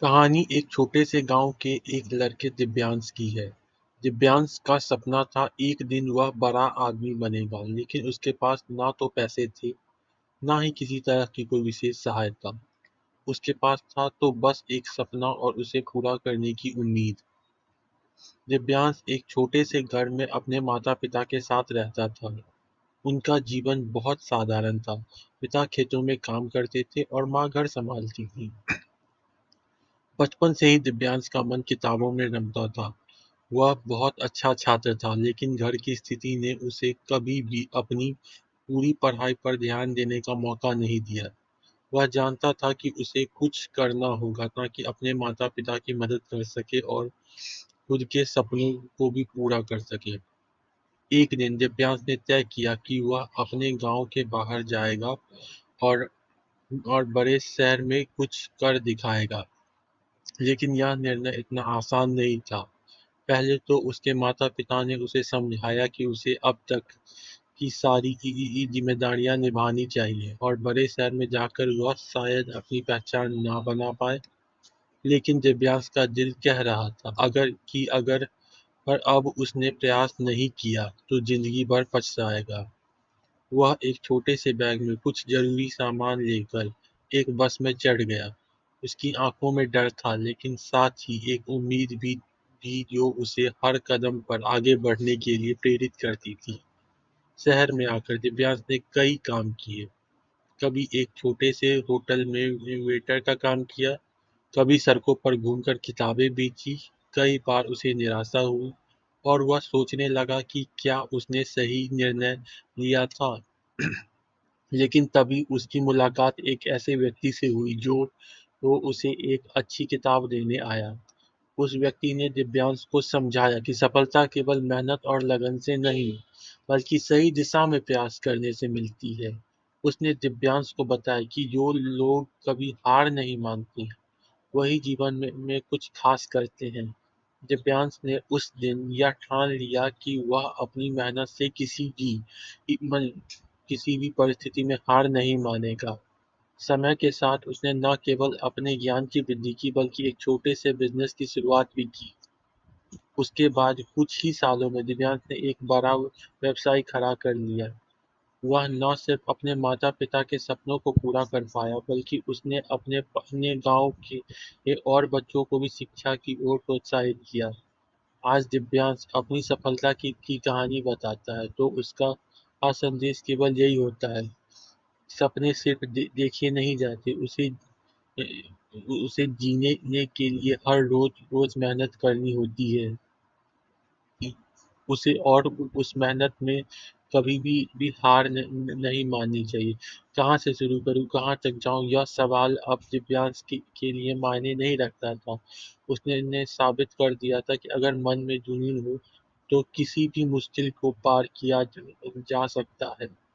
कहानी एक छोटे से गांव के एक लड़के दिव्यांश की है। दिव्यांश का सपना था एक दिन वह बड़ा आदमी बनेगा, लेकिन उसके पास ना तो पैसे थे, ना ही किसी तरह की कोई विशेष सहायता। उसके पास था तो बस एक सपना और उसे पूरा करने की उम्मीद। दिव्यांश एक छोटे से घर में अपने माता-पिता के साथ रहता था। उनका जीवन बहुत साधारण था। पिता खेतों में काम करते थे और माँ घर संभालती थी। बचपन से ही दिव्यांश का मन किताबों में रमता था। वह बहुत अच्छा छात्र था, लेकिन घर की स्थिति ने उसे कभी भी अपनी पूरी पढ़ाई पर ध्यान देने का मौका नहीं दिया। वह जानता था कि उसे कुछ करना होगा ताकि अपने माता-पिता की मदद कर सके और खुद के सपनों को भी पूरा कर सके। एक दिन दिव्यांश ने तय किया कि वह अपने गांव के बाहर जाएगा और बड़े शहर में कुछ कर दिखाएगा। लेकिन यह निर्णय इतना आसान नहीं था। पहले तो उसके माता-पिता ने उसे समझाया कि उसे अब तक की सारी ज़िम्मेदारियाँ निभानी चाहिए और बड़े शहर में जाकर वह शायद अपनी पहचान ना बना पाए। लेकिन दिव्यांश का दिल कह रहा था अगर पर अब उसने प्रयास नहीं किया तो ज़िंदगी भर पछताएगा। वह एक छोटे से बैग में कुछ ज़रूरी सामान लेकर एक बस में चढ़ गया। उसकी आँखों में डर था, लेकिन साथ ही एक उम्मीद भी जो उसे हर कदम पर आगे बढ़ने के लिए प्रेरित करती थी। शहर में आकर दिव्यांश ने कई काम किए। कभी एक छोटे से होटल में वेटर का काम किया, कभी सड़कों पर घूमकर किताबें बेची। कई बार उसे निराशा हुई और वह सोचने लगा कि क्या उसने सही निर्णय लिया था। लेकिन तभी उसकी मुलाकात एक ऐसे व्यक्ति से हुई जो वो उसे एक अच्छी किताब देने आया। उस व्यक्ति ने दिव्यांश को समझाया कि सफलता केवल मेहनत और लगन से नहीं, बल्कि सही दिशा में प्रयास करने से मिलती है। उसने दिव्यांश को बताया कि जो लोग कभी हार नहीं मानते, वही जीवन में कुछ खास करते हैं। दिव्यांश ने उस दिन यह ठान लिया कि वह अपनी मेहनत से किसी भी परिस्थिति में हार नहीं मानेगा। समय के साथ उसने न केवल अपने ज्ञान की वृद्धि की, बल्कि एक छोटे से बिजनेस की शुरुआत भी की। उसके बाद कुछ ही सालों में दिव्यांश ने एक बड़ा व्यवसाय खड़ा कर लिया। वह न सिर्फ अपने माता-पिता के सपनों को पूरा कर पाया, बल्कि उसने अपने गांव के और बच्चों को भी शिक्षा की ओर प्रोत्साहित किया। आज दिव्यांश अपनी सफलता की कहानी बताता है, तो उसका संदेश केवल यही होता है, सपने सिर्फ देखे नहीं जाते, उसे जीने के लिए हर रोज मेहनत करनी होती है। उसे और उस मेहनत में कभी भी हार नहीं माननी चाहिए। कहाँ से शुरू करूँ, कहाँ तक जाऊँ, यह सवाल अब दिव्यांश के लिए मायने नहीं रखता था। उसने ने साबित कर दिया था कि अगर मन में जुनून हो, तो किसी भी मुश्किल को पार किया जा सकता है।